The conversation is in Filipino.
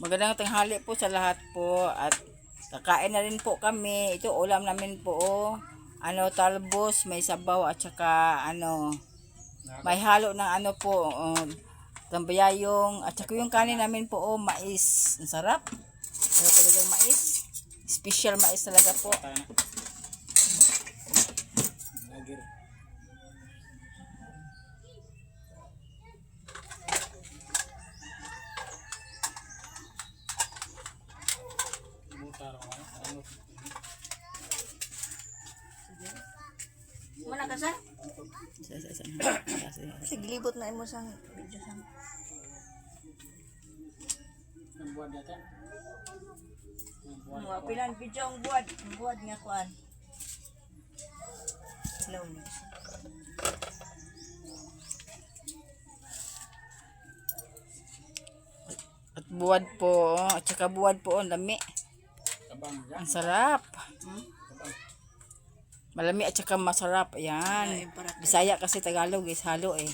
Magandang tanghali po sa lahat po at kakain na rin po kami. Ito ulam namin po talbos, may sabaw at saka may halo ng po tambayayong at saka yung kanin namin po mais. Ang sarap. Sarap talaga yung mais. Special mais talaga po. Mana ka sa? Sige, libot na mo sang video sang. Buat data. Mga pilan video ang buwad nga kuan. Hello. At buwad po, at saka buwad po ang lami. Kabang ya. Ang sarap. Malami at saka masarap. Ayan. Bisaya kasi Tagalog is halo eh.